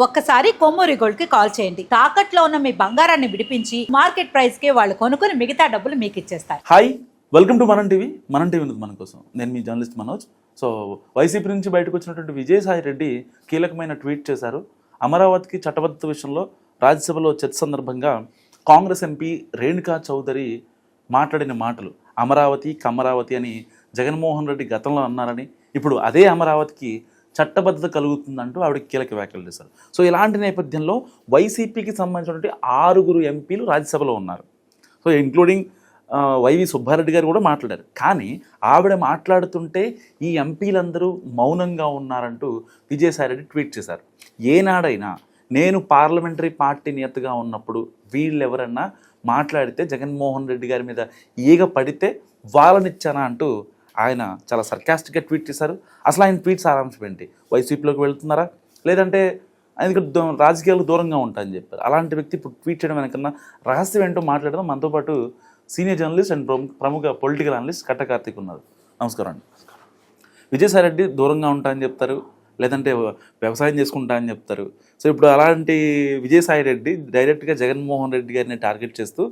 ఒక్కసారి కొమ్మూరి గోల్డ్ కి కాల్ చేయండి. తాకట్లో ఉన్న మీ బంగారాన్ని విడిపించి మార్కెట్ ప్రైస్ కి వాళ్ళు కొనుక్కుని మిగతా డబ్బులు మీకు ఇచ్చేస్తారు. హాయ్, వెల్కమ్ టు మనం టీవీ. మనం టీవీ ఉంది మన కోసం. నేను మీ జర్నలిస్ట్ మనోజ్. సో వైసీపీ నుంచి బయటకు వచ్చినటువంటి విజయసాయి రెడ్డి కీలకమైన ట్వీట్ చేశారు. అమరావతికి చట్టబద్ధత విషయంలో రాజ్యసభలో చర్చ సందర్భంగా కాంగ్రెస్ ఎంపీ రేణుకా చౌదరి మాట్లాడిన మాటలు, అమరావతి కమరావతి అని జగన్మోహన్ రెడ్డి గతంలో అన్నారని, ఇప్పుడు అదే అమరావతికి చట్టబద్ధత కలుగుతుందంటూ ఆవిడ కీలక వ్యాఖ్యలు చేశారు. సో ఇలాంటి నేపథ్యంలో వైసీపీకి సంబంధించినటువంటి 6 ఎంపీలు రాజ్యసభలో ఉన్నారు. సో ఇంక్లూడింగ్ వైవి సుబ్బారెడ్డి గారు కూడా మాట్లాడారు. కానీ ఆవిడ మాట్లాడుతుంటే ఈ ఎంపీలందరూ మౌనంగా ఉన్నారంటూ విజయసాయిరెడ్డి ట్వీట్ చేశారు. ఏనాడైనా నేను పార్లమెంటరీ పార్టీ నేతగా ఉన్నప్పుడు వీళ్ళెవరన్నా మాట్లాడితే జగన్మోహన్ రెడ్డి గారి మీద ఈగ పడితే వాళ్ళనిచ్చానా అంటూ ఆయన చాలా సర్కాస్టిక్గా ట్వీట్ చేశారు. అసలు ఆయన ట్వీట్ సారాంశం ఏంటి? వైసీపీలోకి వెళ్తున్నారా, లేదంటే ఆయనకి రాజకీయాలకు దూరంగా ఉంటాయని చెప్పారు. అలాంటి వ్యక్తి ఇప్పుడు ట్వీట్ చేయడం వెనకన్నా రహస్యం ఏంటో మాట్లాడడం మనతో పాటు సీనియర్ జర్నలిస్ట్ అండ్ ప్రముఖ పొలిటికల్ అనలిస్ట్ కట్ట కార్తీక్ ఉన్నారు. నమస్కారం అండి. విజయసాయి రెడ్డి దూరంగా ఉంటా అని చెప్తారు, లేదంటే వ్యవసాయం చేసుకుంటా అని చెప్తారు. సో ఇప్పుడు అలాంటి విజయసాయి రెడ్డి డైరెక్ట్గా జగన్మోహన్ రెడ్డి గారిని టార్గెట్ చేస్తూ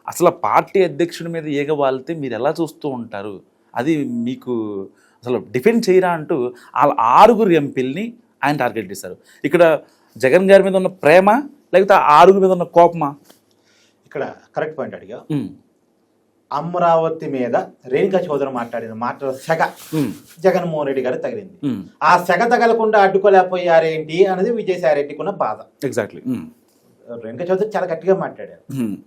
అసలు పార్టీ అధ్యక్షుడి మీద ఈగ వాలితే మీరు ఎలా చూస్తూ ఉంటారు, అది మీకు అసలు డిఫెండ్ చేయరా అంటూ వాళ్ళ 6 ఎంపీల్ని ఆయన టార్గెట్ చేశారు. ఇక్కడ జగన్ గారి మీద ఉన్న ప్రేమ, లేకపోతే 6 మీద ఉన్న కోపమా? ఇక్కడ కరెక్ట్ పాయింట్ అడిగా. అమరావతి మీద రేణుకా చౌదరి మాట్లాడిన మాటల సెగ జగన్మోహన్ రెడ్డి గారు తగిలింది. ఆ సెగ తగలకుండా అడ్డుకోలేకపోయారేంటి అనేది విజయసాయి రెడ్డికి ఉన్న బాధ. ఎగ్జాక్ట్లీ. రేణుకా చౌదరి చాలా గట్టిగా మాట్లాడారు.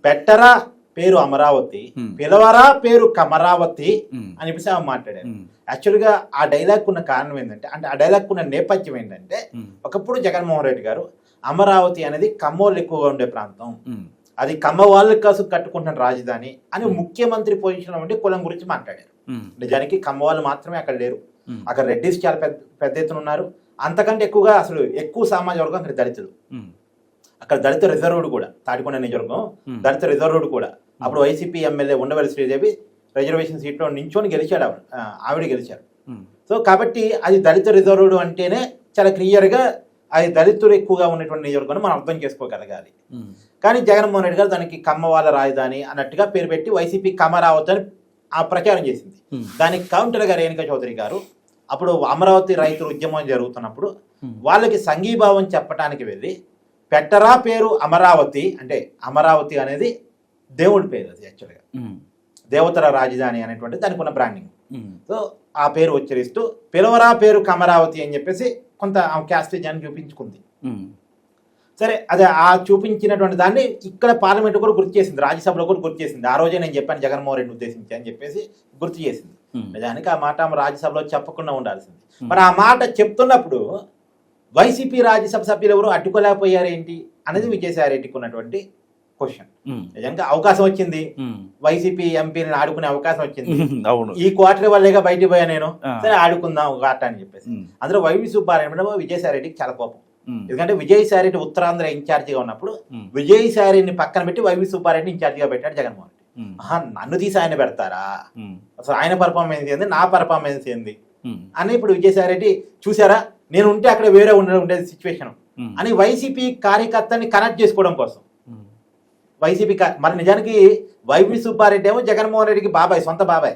పెట్టరా పేరు అమరావతి, పిలవరా పేరు కమరావతి అని చెప్పేసి ఆమె మాట్లాడారు. యాక్చువల్గా ఆ డైలాగ్ ఉన్న కారణం ఏంటంటే, అంటే ఆ డైలాగ్ ఉన్న నేపథ్యం ఏంటంటే, ఒకప్పుడు జగన్మోహన్ రెడ్డి గారు అమరావతి అనేది కమ్మోళ్ళు ఎక్కువగా ఉండే ప్రాంతం, అది కమ్మ వాళ్ళ కోసం కట్టుకుంటున్న రాజధాని అని ముఖ్యమంత్రి పొజిషన్ ఉండి కులం గురించి మాట్లాడారు. నిజానికి కమ్మ వాళ్ళు మాత్రమే అక్కడ లేరు, అక్కడ రెడ్డిస్ చాలా పెద్ద ఎత్తున ఉన్నారు. అంతకంటే ఎక్కువగా అసలు ఎక్కువ సామాజిక వర్గం అక్కడ దళితులు. అక్కడ దళిత రిజర్వ్డ్ కూడా, తాడికొండ నియోజకవర్గం దళిత రిజర్వ్డ్ కూడా. అప్పుడు YCP MLA Undavalli Sridevi reservation సీట్లో నించొని గెలిచాడు, ఆవిడ గెలిచారు. సో కాబట్టి అది దళిత రిజర్వ్డ్ అంటేనే చాలా క్లియర్గా అది దళితులు ఎక్కువగా ఉన్నటువంటి నియోజకవర్గం మనం అర్థం చేసుకోగలగాలి. కానీ జగన్మోహన్ రెడ్డి గారు దానికి కమ్మ వాళ్ళ రాజధాని అన్నట్టుగా పేరు పెట్టి వైసీపీ కమరావతి అని ఆ ప్రచారం చేసింది. దానికి కౌంటర్గా రేణుకా చౌదరి గారు అప్పుడు అమరావతి రైతుల ఉద్యమం జరుగుతున్నప్పుడు వాళ్ళకి సంఘీభావం చెప్పడానికి వెళ్ళి, పెట్టరా పేరు అమరావతి, అంటే అమరావతి అనేది దేవుడి పేరు, అది యాక్చువల్గా దేవతల రాజధాని అనేటువంటి దానికి ఉన్న బ్రాండింగ్. సో ఆ పేరు ఉచ్చరిస్తూ పిలవరా పేరు కమరావతి అని చెప్పేసి కొంత క్యాస్టేజ్ చూపించుకుంది. సరే, అదే ఆ చూపించినటువంటి దాన్ని ఇక్కడ పార్లమెంట్ కూడా గుర్తు చేసింది, రాజ్యసభలో కూడా గుర్తు చేసింది. ఆ రోజే నేను చెప్పాను జగన్మోహన్ రెడ్డి ఉద్దేశించి అని చెప్పేసి గుర్తు చేసింది. నిజానికి ఆ మాట రాజ్యసభలో చెప్పకుండా ఉండాల్సింది. మరి ఆ మాట చెప్తున్నప్పుడు వైసీపీ రాజ్యసభ సభ్యులు ఎవరు అడ్డుకోలేకపోయారేంటి అనేది విజయసాయి రెడ్డికి ఉన్నటువంటి క్వశ్చన్. నిజంగా అవకాశం వచ్చింది, వైసీపీ ఎంపీని ఆడుకునే అవకాశం వచ్చింది. ఈ క్వార్టర్ వల్లేగా బయటికి పోయా నేను, సరే ఆడుకుందాం ఒక ఆట అని చెప్పేసి. అందులో వైవి సుబ్బారెడ్డి విజయసాయి రెడ్డికి చాలా కోపం. ఎందుకంటే విజయసాయి రెడ్డి ఉత్తరాంధ్ర ఇన్ఛార్జిగా ఉన్నప్పుడు విజయసాయి రెడ్డిని పక్కన పెట్టి వైవి సుబ్బారెడ్డిని ఇన్ఛార్జిగా పెట్టాడు జగన్మోహన్ రెడ్డి. నన్ను తీసి ఆయన పెడతారా, అసలు ఆయన పర్ఫార్మెన్స్ ఏంది, నా పర్ఫార్మెన్స్ ఏంది అని ఇప్పుడు విజయసాయి రెడ్డి చూసారా, నేను ఉంటే అక్కడ వేరే ఉండేది సిచ్యువేషన్ అని వైసీపీ కార్యకర్తని కనెక్ట్ చేసుకోవడం కోసం వైసీపీ. మరి నిజానికి వైవి సుబ్బారెడ్డి ఏమో జగన్మోహన్ రెడ్డికి బాబాయ్, సొంత బాబాయ్.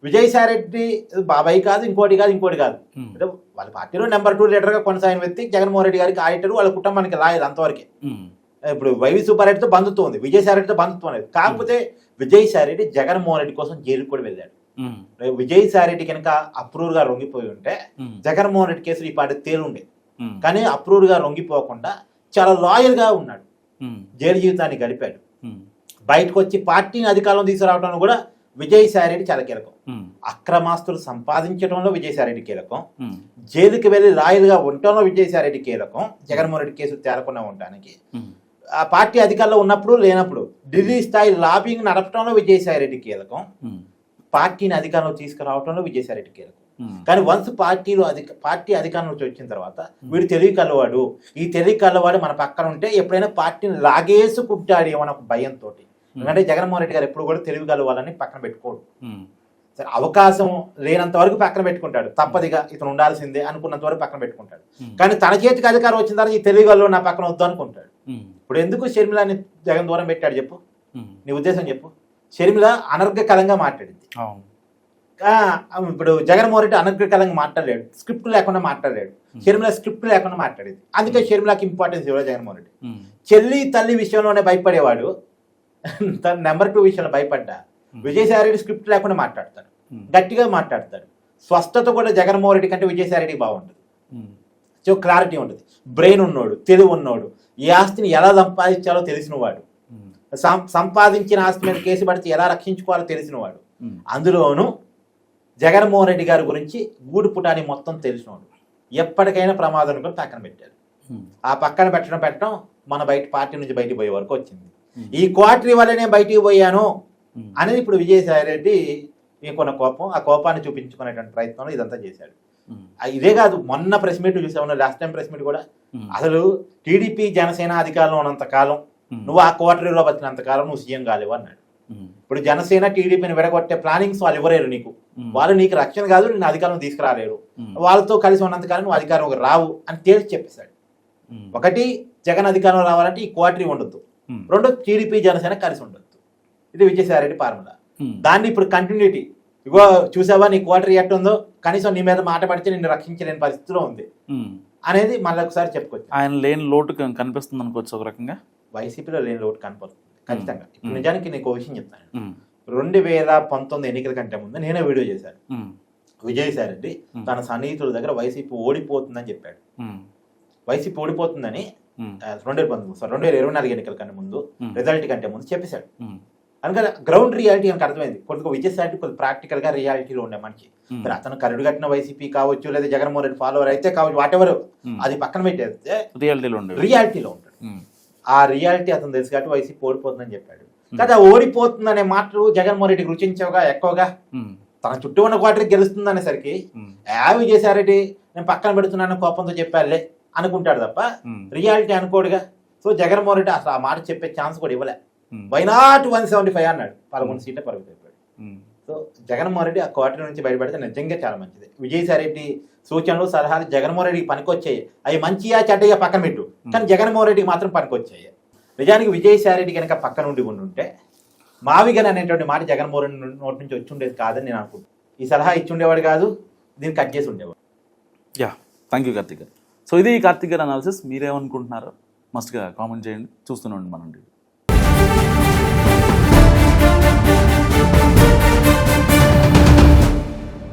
విజయసాయి రెడ్డి బాబాయ్ కాదు, ఇంకోటి కాదు. అంటే వాళ్ళ పార్టీలో నెంబర్ 2 లీడర్గా కొనసాగిన వ్యక్తి జగన్మోహన్ రెడ్డి గారికి ఆడిటర్, వాళ్ళ కుటుంబానికి లాయదు అంతవరకే. ఇప్పుడు వైవి సుబ్బారెడ్డితో బంధుత్వం ఉంది, విజయసాయి రెడ్డితో బంధుత్వం లేదు. కాకపోతే విజయసాయి రెడ్డి జగన్మోహన్ రెడ్డి కోసం జైలుకు కూడా వెళ్ళాడు. విజయసాయి రెడ్డి కనుక అప్రూవ్ గా లొంగిపోయి ఉంటే జగన్మోహన్ రెడ్డి కేసులు ఈ పార్టీ తేలుండే. కానీ అప్రూవ్ గా లొంగిపోకుండా చాలా లాయల్ గా ఉన్నాడు, జైలు జీవితాన్ని గడిపాడు. బయటకు వచ్చి పార్టీని అధికారంలో తీసుకురావడంలో కూడా విజయసాయి రెడ్డి చాలా కీలకం. అక్రమాస్తులు సంపాదించడంలో విజయసాయి రెడ్డి కీలకం, జైలుకి వెళ్ళి లాయల్గా ఉండటంలో విజయసాయి రెడ్డి కీలకం. జగన్మోహన్ రెడ్డి కేసులు తేలకుండా ఉండడానికి, ఆ పార్టీ అధికారంలో ఉన్నప్పుడు లేనప్పుడు ఢిల్లీ స్థాయి లాబింగ్ నడపడంలో విజయసాయి రెడ్డి కీలకం, పార్టీని అధికారంలో తీసుకురావడంలో విజయసాయి రెడ్డి కీలకం. కానీ వన్స్ పార్టీ అధికారంలోకి వచ్చిన తర్వాత వీడు తెలివి కలవాడు, ఈ తెలివి కలవాడు మన పక్కన ఉంటే ఎప్పుడైనా పార్టీని లాగేసుకుంటాడు ఏమో ఒక భయంతో. ఎందుకంటే జగన్మోహన్ రెడ్డి గారు ఎప్పుడు కూడా తెలివి కలవాలని పక్కన పెట్టుకోడు. సరే అవకాశం లేనంత వరకు పక్కన పెట్టుకుంటాడు, తప్పదిగా ఇతను ఉండాల్సిందే అనుకున్నంత వరకు పక్కన పెట్టుకుంటాడు. కానీ తన చేతికి అధికారం వచ్చిన తర్వాత ఈ తెలుగులో నా పక్కన వద్దు అనుకుంటాడు. ఇప్పుడు ఎందుకు షర్మిలని జగన్ దూరం పెట్టాడు చెప్పు, నీ ఉద్దేశం చెప్పు. షర్మిల అనర్గళంగా మాట్లాడింది, ఇప్పుడు జగన్మోహన్ రెడ్డి అనర్గళంగా మాట్లాడలేడు, స్క్రిప్ట్ లేకుండా మాట్లాడలేడు. షర్మిల స్క్రిప్ట్ లేకుండా మాట్లాడేది, అందుకే షర్మిలకి ఇంపార్టెన్స్ ఇవ్వలేదు జగన్మోహన్ రెడ్డి. చెల్లి తల్లి విషయంలోనే భయపడేవాడు, తన నెంబర్ 2 విషయంలో భయపడ్డా. విజయసాయి రెడ్డి స్క్రిప్ట్ లేకుండా మాట్లాడతాడు, గట్టిగా మాట్లాడతాడు. స్వస్థత కూడా జగన్మోహన్ రెడ్డి కంటే విజయసాయి రెడ్డికి బాగుంటుంది. సో క్లారిటీ ఉంటుంది, బ్రెయిన్ ఉన్నోడు, తెలివి ఉన్నోడు, ఈ ఆస్తిని ఎలా సంపాదించాలో తెలిసినవాడు, సంపాదించిన ఆస్తి మీద కేసు పడితే ఎలా రక్షించుకోవాలో తెలిసినవాడు. అందులోనూ జగన్మోహన్ రెడ్డి గారి గురించి గూడు పుటాని మొత్తం తెలిసినవాడు. ఎప్పటికైనా ప్రమాదం కూడా పక్కన పెట్టాడు. ఆ పక్కన పెట్టడం మన పార్టీ నుంచి బయటికి పోయే వరకు వచ్చింది. ఈ క్వార్టరీ వల్ల నేను బయటికి పోయాను అనేది ఇప్పుడు విజయసాయి రెడ్డి మీకున్న కోపం, ఆ కోపాన్ని చూపించుకునేటువంటి ప్రయత్నంలో ఇదంతా చేశాడు. ఇదే కాదు, మొన్న ప్రెస్ మీట్ చూసాము, లాస్ట్ టైం ప్రెస్ మీట్ కూడా అసలు టీడీపీ జనసేన అధికారంలో ఉన్నంత కాలం నువ్వు ఆ క్వార్టరీలో బతికినంత కాలం నువ్వు సీఎం కాలేవు అన్నాడు. ఇప్పుడు జనసేన టీడీపీని విడగొట్టే ప్లానింగ్స్ వాళ్ళు ఇవ్వలేరు నీకు, వాళ్ళు నీకు రక్షణ కాదు, నేను అధికారం తీసుకురాలేరు, వాళ్ళతో కలిసి ఉన్నంతకాలం నువ్వు అధికారం రావు అని తేల్చి చెప్పేశాడు. ఒకటి, జగన్ అధికారం రావాలంటే ఈ క్వార్టరీ ఉండొద్దు, రెండు, టీడీపీ జనసేన కలిసి ఉండొద్దు. ఇది విజయసాయి రెడ్డి ఫార్ములా. దాన్ని ఇప్పుడు కంటిన్యూటీ, ఇగో చూసావా నీ క్వార్టరీ ఎట్టుందో, కనీసం నీ మీద మాట పడితే నిన్ను రక్షించలేని పరిస్థితిలో ఉంది అనేది మళ్ళీ ఒకసారి చెప్పుకోవచ్చు. ఆయన లేని లోటు కనిపిస్తుంది అనుకోవచ్చు ఒక రకంగా. వైసీపీలో లేని లోటు కనపడుతుంది ఖచ్చితంగా. ఇప్పుడు నిజానికి నీకు విషయం చెప్తాను, 2019 ఎన్నికల కంటే ముందు నేనే వీడియో చేశాను. విజయసాయి రెడ్డి తన సన్నిహితుల దగ్గర వైసీపీ ఓడిపోతుందని చెప్పాడు. వైసీపీ ఓడిపోతుందని 2024 ఎన్నికల కంటే ముందు, రిజల్ట్ కంటే ముందు చెప్పేశాడు. అందుకని గ్రౌండ్ రియాలిటీ మనకు అర్థమైంది. కొద్దిగా విజయసాయి రెడ్డి కొద్దిగా ప్రాక్టికల్ గా రియాలిటీలో ఉండే మనిషి. మరి అతను కరుడు కట్టిన వైసీపీ కావచ్చు, లేదా జగన్మోహన్ రెడ్డి ఫాలోవర్ అయితే కావచ్చు, వాటెవర్, అది పక్కన పెట్టేస్తే రియాలిటీలో ఉంటాడు. ఆ రియాలిటీ అతను తెలుసు కాబట్టి వైసీపీ ఓడిపోతుందని చెప్పాడు. కదా ఓడిపోతుందనే మాటలు జగన్మోహన్ రెడ్డికి రుచించవుగా ఎక్కువగా. తన చుట్టూ ఉన్న క్వార్టరీ గెలుస్తుంది అనేసరికి విజయసాయి రెడ్డి నేను పక్కన పెడుతున్నాను కోపంతో చెప్పాలే అనుకుంటాడు తప్ప రియాలిటీ అనుకోడుగా. సో జగన్మోహన్ రెడ్డి అసలు ఆ మాట చెప్పే ఛాన్స్ కూడా ఇవ్వలే. వైనాట్ 175 అన్నాడు, 11 సీట్ల పరిమితి అయిపోయాడు. సో జగన్మోహన్ రెడ్డి ఆ క్వార్టరీ నుంచి బయటపడితే నిజంగా చాలా మంచిది. విజయసాయి రెడ్డి సూచనలు సలహాలు జగన్మోహన్ రెడ్డికి పనికొచ్చాయి. అవి మంచియా చెడ్డగా పక్కన పెట్టు, కానీ జగన్మోహన్ రెడ్డికి మాత్రం పనికొచ్చాయి. నిజానికి విజయసాయి రెడ్డి కనుక పక్క నుండి ఉంటే మావిగన్ అనేటువంటి మాట జగన్మోహన్ రెడ్డి నోటి నుంచి వచ్చి ఉండేది కాదని నేను అనుకుంటున్నాను. ఈ సలహా ఇచ్చి ఉండేవాడు కాదు, దీన్ని కట్ చేసి ఉండేవాడు. యా, థ్యాంక్ యూ కార్తిక్ గారు. సో ఇది కార్తిక్ గారు అనాలిసిస్. మీరేమనుకుంటున్నారో మస్ట్గా కామెంట్ చేయండి. చూస్తూనే ఉండండి మనం.